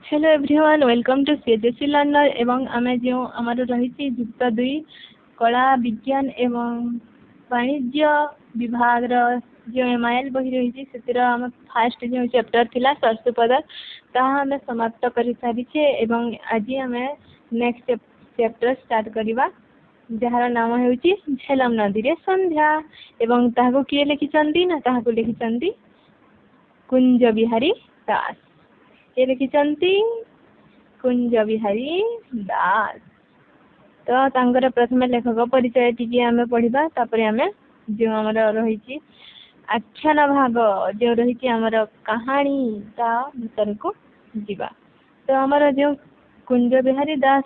Hello everyone welcome to CHSC learner एवं आम जो आम रही जुक्त 2 कला विज्ञान एवं वाणिज्य विभाग जो एमआईएल बही रही से आम फास्ट जो चैप्टर थिला सरसुपद ताहा आम समाप्त कर सारी एवं आज आम नेक्स्ट चैप्टर स्टार्ट करवा जार नाम हो झेलम नदी रे संध्या एवं ताहाको किए लिखिछंती ना ताहाको लिखिछंती कुंज बिहारी दास ये लिखिछंती कुंज बिहारी दास। तो तांकर प्रथम लेखक परिचय टी आम पढ़ा तापर आम जो आम रही आख्यान भाग जो रही आमर कहानी ता भीतर को जीवा। तो आमर जो कुंज बिहारी दास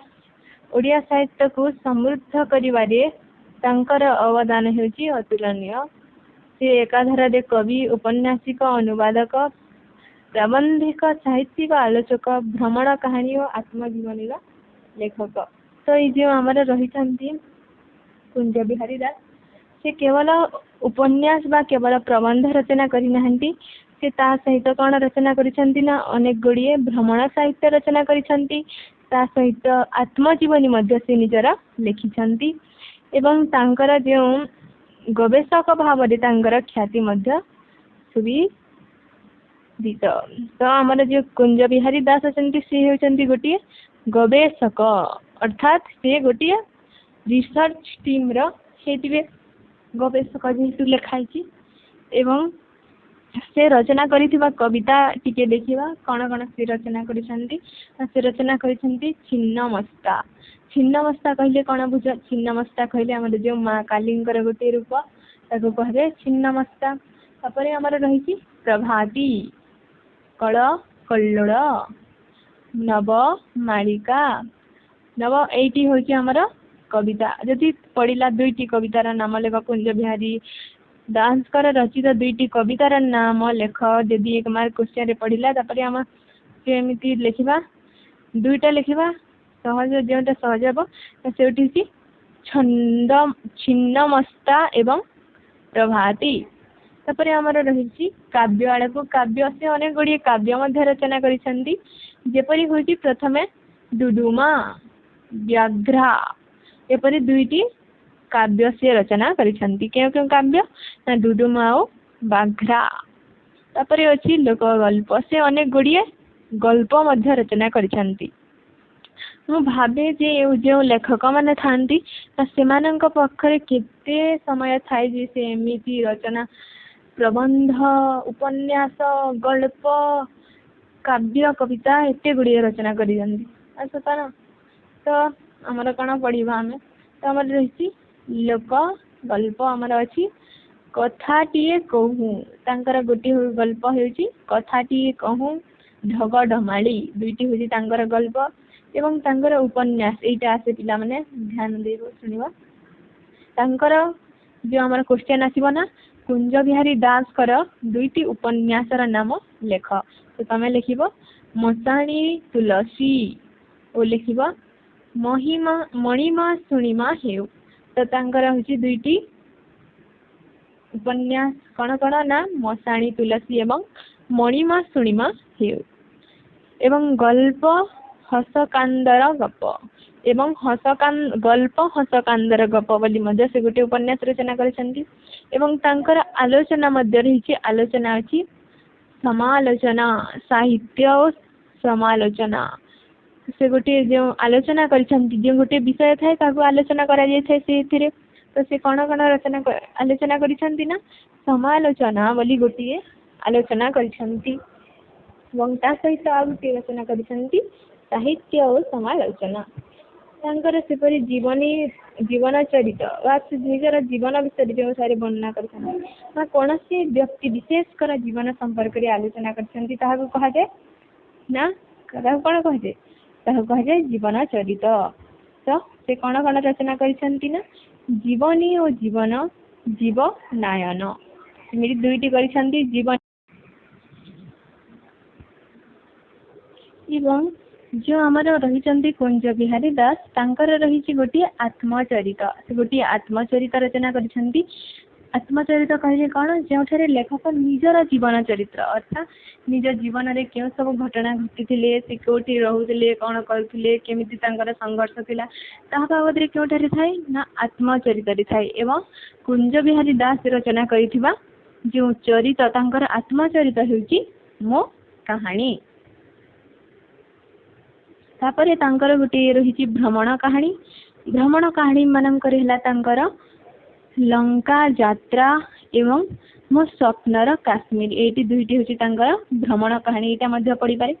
ओडिया साहित्य को समृद्ध करिवारे तांकर अवदान हेउची अतुलनीय। से एकाधारे कवि उपन्यासिक अनुवादक प्राबंधिक साहित्यिक आलोचक भ्रमण कहानी और आत्मजीवनी लेखक। तो ये जो आम रही कुंज बिहारी दास से केवल उपन्यास बा केवल प्रबंध रचना करना से ता सहित कौन रचना करिसेंती ना अनेक गुड़िए भ्रमण साहित्य रचना करिसेंती ता सहित आत्मजीवनी मध्य से निजर लिखिछंती एवं तांकर जो गवेषक भाव तांकर ख्याति मध्य सुबी दीत। तो आमर जो कुंज बिहारी दास अच्छे सी होती गोटे गवेषक अर्थात से गोटे रिसर्च टीम रे गवेषक जेहेतु लिखाई एवं से रचना करिथिबा कविता टिके देखिबा कौन कौन से रचना करिसेंती से रचना करिसेंती छिन्नमस्ता। छिन्नमस्ता कहले कौन बुझ छिन्नमस्ता कहले आमर जो माँ कालींकर गोटे रूप ताको कहबे छिन्नमस्ता। तापर आमर रही प्रभाती कल कल्लोड़ नव मालिका नव एटी होची आमर कविता जदि पढ़िला दुईटी कवितार नाम लेख कुंज बिहारी दास रचित दुईटी कवितार नाम लेख जदि एक मार्क क्वेश्चन रे पढ़िला तापर आम सेमती लिखिबा दुईटा लिखिबा सहज जोटा सहज हम से छंद छिन्नमस्ता एवं प्रभाती। तापर आमर रही काव्य आड़ को काव्य से अनेक गुड़िए काव्य मध्य रचना करिसेंती जेपरी होती प्रथमे डुडुमा व्याघ्रा एपरी दुईटी काव्य से रचना करिसेंती क्यों क्यों काव्य ना डुडुमा और बाघ्रा। तापर अच्छी लोक गल्प से अनेक गुड़िए गल्प मध्य रचना करिसेंती। मु भावे जे जो लेखक माने थांती सेमानंक पखरे केते समय थाए जे से एमिति रचना प्रबंध उपन्यास गल्प काव्य कविता एते गुड़िए रचना करी सता ना। तो आमर कौन पढ़ा आम तो आम रही लोक गल्प आमर अच्छी कथाटीए कहूँ तांकर गोटे गल्प होउची कथाटीए कहूँ ढग ढमाली दुईटी होची तांकर गल्प एवं तांकर उपन्यास एटा आसे पिला माने ध्यान देबो सुनिबा। तांकर जो आमर क्वेश्चन आसीबो ना कुंज बिहारी दास कर दुईटी उपन्यासर नाम लेख। तो तमे लिखिबो मसाणी तुलसी और लिखिबो महिमा मणिमा सुणिमा हेउ। तो तांकर होची दुईटी उपन्यास कौन कौन ना मसाणी तुलसी एवं मणिमा सुणिमा हेउ एवं गल्प हसकांदर गप एवं गल्प हसकांदर गप बोली मध्य से गोटे उपन्यास रचना करिसेंती एवं तांकर आलोचना मध्य रही आलोचना अच्छी समालोचना साहित्य और समालोचना से गोटे जो आलोचना करिसेंती जो गोटे विषय थाए ताको आलोचना करा जाय थाए से तो से कौन कौन रचना आलोचना करिसेंती ना समालोचना बोली गोटे आलोचना करिसेंती एवं ता सहित आ गोटे रचना करिसेंती साहित्य और समालोचना। तांकर सेपरी जीवन चरित निजर जीवन विषय जो सारे वर्णना कर कौन से व्यक्ति विशेषकर जीवन संपर्क में आलोचना करछंती ताहाको कहा जाए ना कौन कह जाए ताहाको कहा जाए जीवन चरित। तो से कौन कौन रचना करिसेंती ना जीवनी और जीवन जीव नायन मेरी दुईटी करिसेंती जीवन एवं जो आमर रही कुंज बिहारी दास तांकर रही गोटे आत्मचरित से गोटे आत्मचरित रचना करिसेंती आत्मचरित कहले कौन जो लेखक निजर जीवन चरित्र अर्थात निज जीवन में क्यों सब घटना घटी से कौटी रोले कौन करुले केमिति संघर्ष थिला ताहा बाबद क्योंठारे थाए ना आत्मचरित थाए एवं कुंज बिहारी दास रचना करिथिबा जो चरित तांकर आत्मचरित हेउची मो कहानी तापरे तांकर गोटे रही भ्रमण कहानी मानकर हैला तांकर लंका यात्रा एवं मो स्वप्नर काश्मीर ये दुईटी हूँ तांकर भ्रमण कहानी यहाँ पढ़ी पारे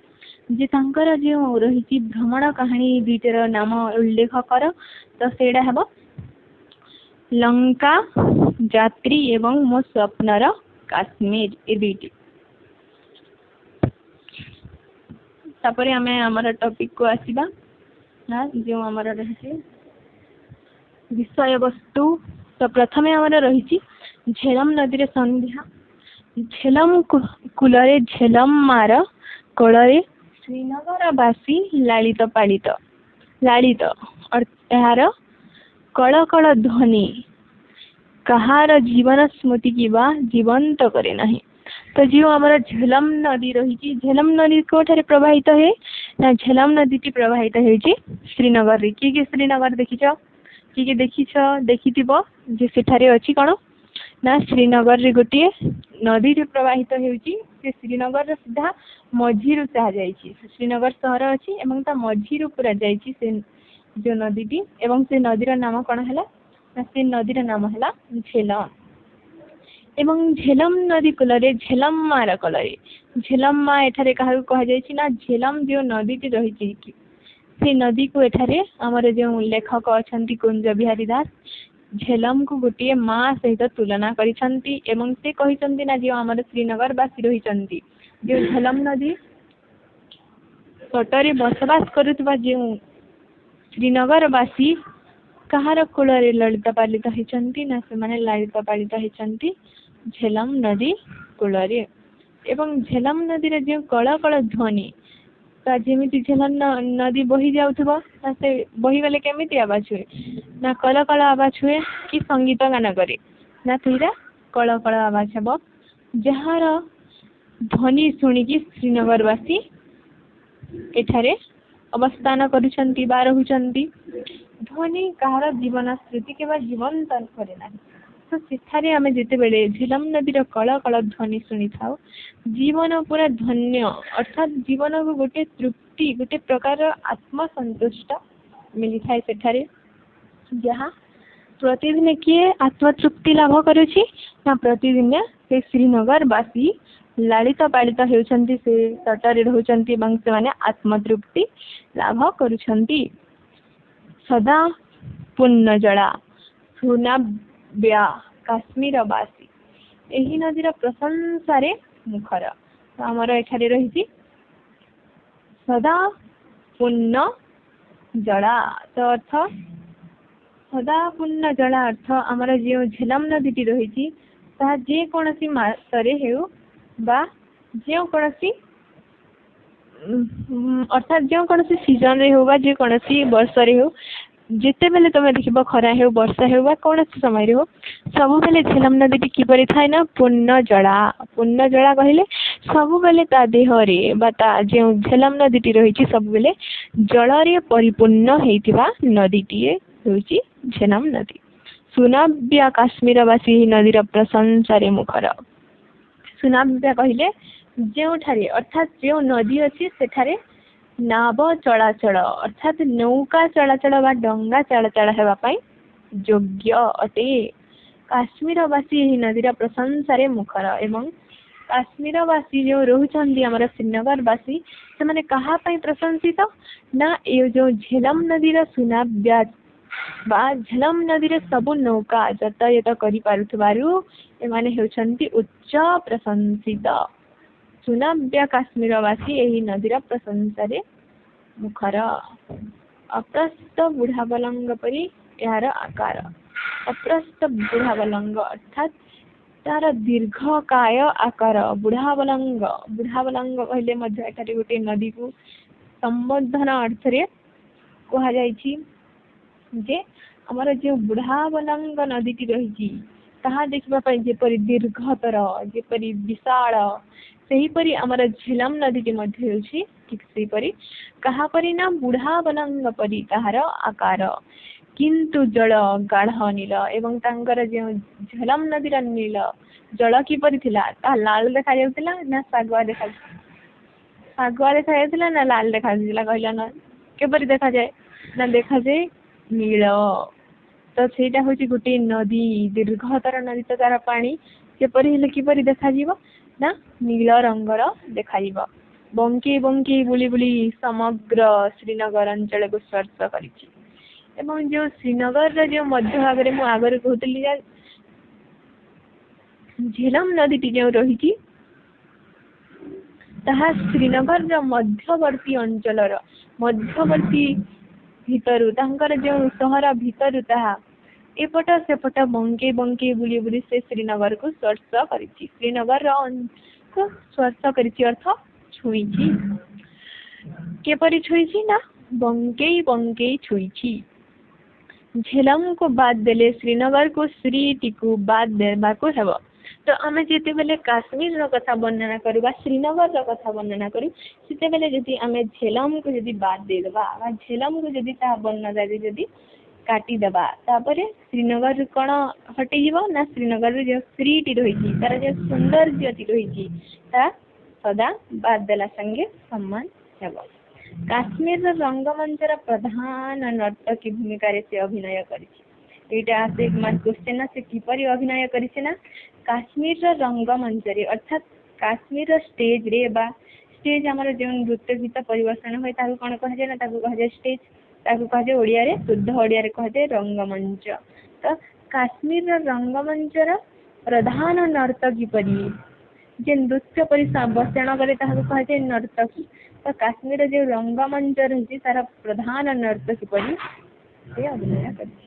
जे तांकर जो रही भ्रमण कहानी दुईटर नाम उल्लेख कर तो सेटा हेब लंका यात्री एवं मो स्वप्नर काश्मीर ये दुईटी तापरे आमे हमर टॉपिक को आसीबा जो हमर रही विषय वस्तु तो प्रथमे आमर रही झेलम नदी संध्या झेलम कूलरे झेलम मार कोଳରେ श्रीनगरवासी लालित पालित लालित यार कल कल ध्वनि कहार जीवन स्मृति की जीवंत करे नहीं तो जो आमर झेलम नदी रही झेलम नदी कोठारे प्रवाहित है ना झेलम नदी टी प्रवाहित है श्रीनगर रे कि श्रीनगर देखिछ कि देखी जे सेठारे अछि कौन ना श्रीनगर रे गोटे नदी रे प्रवाहित हेउची से श्रीनगर रे सीधा मझीरु चाह जाइछि श्रीनगर शहर अछि एवं ता मझीरु पूरा जाइछि से जो नदी टी एवं से नदीर नाम कौन हैला ना से नदीर नाम हैला झेलम एवं झेलम नदी कूलरे झेलम मार कलरे झेलम मा एठारे कहा कह जाइछि ना झेलम जो नदी टी रही से नदी को एठारे आमर जो लेखक अछंती कुंज बिहारी दास झेलम को गोटे माँ सहित तुलना करिसंती एवं से कहिसंती ना जो आमर श्रीनगर वासी रहिसंती जो झेलम नदी तटरे बसवास करुवा जो श्रीनगर वासी कहार कूଳରେ ललित पालित होइछंती ना से माने ललित पालित होइछंती झेलम नदी कूଳରେ एवं झेलम नदी रे जो कल कल ध्वनि ता जेमिति झेलम नदी बही जाउथबो ना से बही गले केमिति आवाज हुए ना कल कल आवाज हुए कि संगीत गान करे ना तेरा कल कल आवाज हेबो जहार ध्वनि सुनिकी श्रीनगरवासी एठारे अवस्थान करुछंती बा रहुछंती ध्वनि कहार जीवन स्मृति के जीवंत करे ना तो सेठारे आमे जेते बेले झेलम नदीर कल कल ध्वनि शुणी थाउ जीवन पूरा धन्य अर्थात जीवन को गोटे तृप्ति गोटे प्रकार आत्मसंतुष्ट मिली थाए सेठारे जहाँ प्रतिदिन किए आत्मतृप्ति लाभ करुछि ना प्रतिदिन से श्रीनगर वासी लालित पालित हेउछंती से तटरे रहुछंती एवं से माने आत्मतृप्ति लाभ करुछंती सदा पुण्य जड़ा सुनाब्या काश्मीरवासी एही नदीर प्रशंसारे मुखर तो आमर एठारे रही सदा पुण्य जड़ा तो अर्थ सदा पुण्य जड़ा अर्थ आमर जो झेलम नदी रही जे कोनसी मासरे हेउ बा जो कोनसी अर्थात जो कोनसी सीजन रे हो बा जे कोनसी वर्ष रे हो जिते बेले तुम देखिबो खरा हो वर्षा हो बा कोनसी समय रे हो सब बेले झेलम नदी किपरि थाए ना पुण्य जड़ा कहले सब बेले ता देह रे बा ता जो झेलम नदी रही सब बेले जल रे परिपूर्ण हेतिबा नदी टीए होची झेलम नदी सुनाब्या काश्मीरवासी नदीर प्रशंसारे मुखर सुनाब्या कहले जोठारे अर्थात जो नदी अच्छी सेठारे नाव चलाचल अर्थात नौका चलाचल बा डंगा चलाचल हेबापई योग्य अटे काश्मीरवासी एही नदीर प्रशंसारे मुखर एवं काश्मीरवासी जो रोचंदी आमर श्रीनगरवासी से माने कहा पई प्रशंसित ना ये जो झेलम नदीर सुनाब्या बा झेलम नदीर सबु नौका यातायात करि पारुथबारु एमाने हेउछंती उच्च प्रशंसित सुनाब्या काश्मीरवासी एही नदीर प्रशंसारे मुखर अप्रस्थ बुढ़ाबलंग परी यार आकार अप्रस्थ बुढ़ाबलंग अर्थात तार दीर्घकाय आकार बुढ़ाबलंग कहले मध्य एठारे गोटे नदी को संबोधन अर्थ रे कहा जायछि जे हमर जो बुढ़ाबलंग नदी टी रही ତାହା ଦେଖିବା ପାଇଁ ଯେପରି ଦୀର୍ଘତର, ଯେପରି ବିଶାଳ, ସେହିପରି ଆମର ଝେଲମ ନଦୀଟି ମଧ୍ୟ ହେଉଛି ଠିକ୍ ସେହିପରି। କାହାପରି ନା ବୁଢ଼ା ବନଙ୍ଗ ପରି ତାହାର ଆକାର, କିନ୍ତୁ ଜଳ ଗାଢ଼ ନୀଳ। ଏବଂ ତାଙ୍କର ଯେଉଁ ଝେଲମ ନଦୀର ନୀଳ ଜଳ କିପରି ଥିଲା? ତାହା ଲାଲ ଦେଖାଯାଉଥିଲା ନା ଶାଗୁଆ ଦେଖାଯାଉଥିଲା ନା ଲାଲ ଦେଖାଯାଉଥିଲା କହିଲ ନା? କିପରି ଦେଖାଯାଏ? ନା ଦେଖାଯାଏ ନୀଳ। ତ ସେଇଟା ହଉଛି ଗୋଟେ ନଦୀ, ଦୀର୍ଘତର ନଦୀ। ତ ତାର ପାଣି ଯେପରି ହେଲେ କିପରି ଦେଖାଯିବ? ନା ନୀଳ ରଙ୍ଗର ଦେଖାଯିବ। ବଙ୍କି ବଙ୍କି ବୁଲି ବୁଲି ସମଗ୍ର ଶ୍ରୀନଗର ଅଞ୍ଚଳକୁ ସ୍ପର୍ଶ କରିଛି। ଏବଂ ଯେଉଁ ଶ୍ରୀନଗରର ଯେଉଁ ମଧ୍ୟ ଭାଗରେ ମୁଁ ଆଗରୁ କହୁଥିଲି ଯେ ଝେଲମ ନଦୀଟି ଯେଉଁ ରହିଛି, ତାହା ଶ୍ରୀନଗରର ମଧ୍ୟବର୍ତ୍ତୀ ଅଞ୍ଚଳର ମଧ୍ୟବର୍ତ୍ତୀ ଭିତରୁ, ତାଙ୍କର ଯେଉଁ ସହର ଭିତରୁ ତାହା ଏପଟ ସେପଟ ବଙ୍କି ବଙ୍କି ବୁଲି ବୁଲି ସେ ଶ୍ରୀନଗରକୁ ସ୍ପର୍ଶ କରିଛି। ଶ୍ରୀନଗରର ସ୍ପର୍ଶ କରିଛି ଅର୍ଥ ଛୁଇଁଛି। କିପରି ଛୁଇଁଛି? ନା ବଙ୍କେଇ ବଙ୍କେଇ ଛୁଇଁଛି। ଝେଲମକୁ ବାଦ ଦେଲେ ଶ୍ରୀନଗରକୁ ଶ୍ରୀଟିକୁ ବାଦ ଦେବାକୁ ହେବ। ତ ଆମେ ଯେତେବେଳେ କାଶ୍ମୀରର କଥା ବର୍ଣ୍ଣନା କରୁ ବା ଶ୍ରୀନଗରର କଥା ବର୍ଣ୍ଣନା କରୁ, ସେତେବେଳେ ଯଦି ଆମେ ଝେଲମକୁ ଯଦି ବାଦ ଦେଇଦେବା ବା ଝେଲମକୁ ଯଦି ତାହା ବର୍ଣ୍ଣନାରେ ଯଦି କାଟିଦେବା, ତାପରେ ଶ୍ରୀନଗରରୁ କ'ଣ ହଟିଯିବ? ନା ଶ୍ରୀନଗରରୁ ଯେଉଁ ଶ୍ରୀଟି ରହିଛି, ତାର ଯେଉଁ ସୌନ୍ଦର୍ଯ୍ୟଟି ରହିଛି, ତାହା ସଦା ବାଦ ଦେଲା ସଙ୍ଗେ ସମାନ ହେବ। କାଶ୍ମୀରର ରଙ୍ଗମଞ୍ଚର ପ୍ରଧାନ ନର୍ତ୍ତକୀ ଭୂମିକାରେ ସେ ଅଭିନୟ କରିଛି। ଏଇଟା ଆସେ କ୍ୱେଶ୍ଚନ, ସେ କିପରି ଅଭିନୟ କରିছে? ନା କାଶ୍ମୀରର ରଙ୍ଗମଞ୍ଚରେ, ଅର୍ଥାତ୍ କାଶ୍ମୀରର ଷ୍ଟେଜରେ ବା ଷ୍ଟେଜ ଆମର ଯେଉଁ ନୃତ୍ୟ ଗୀତ ପରିବେଷଣ ହୁଏ ତାକୁ କ'ଣ କୁହାଯାଏ? ନା ତାକୁ କୁହାଯାଏ ଷ୍ଟେଜ। ତାକୁ କୁହାଯାଏ ଓଡ଼ିଆରେ, ଶୁଦ୍ଧ ଓଡ଼ିଆରେ କୁହାଯାଏ ରଙ୍ଗମଞ୍ଚ। ତ କାଶ୍ମୀରର ରଙ୍ଗମଞ୍ଚର ପ୍ରଧାନ ନର୍ତ୍ତକୀ ପରି ଯେ ନୃତ୍ୟ ପରିବେଷଣ କରେ ତାହାକୁ କୁହାଯାଏ ନର୍ତ୍ତକୀ। ତ କାଶ୍ମୀରର ଯେଉଁ ରଙ୍ଗମଞ୍ଚ ରହିଛି ତାର ପ୍ରଧାନ ନର୍ତ୍ତକୀ ପରି ସେ ଅଭିନୟ କରିଛି।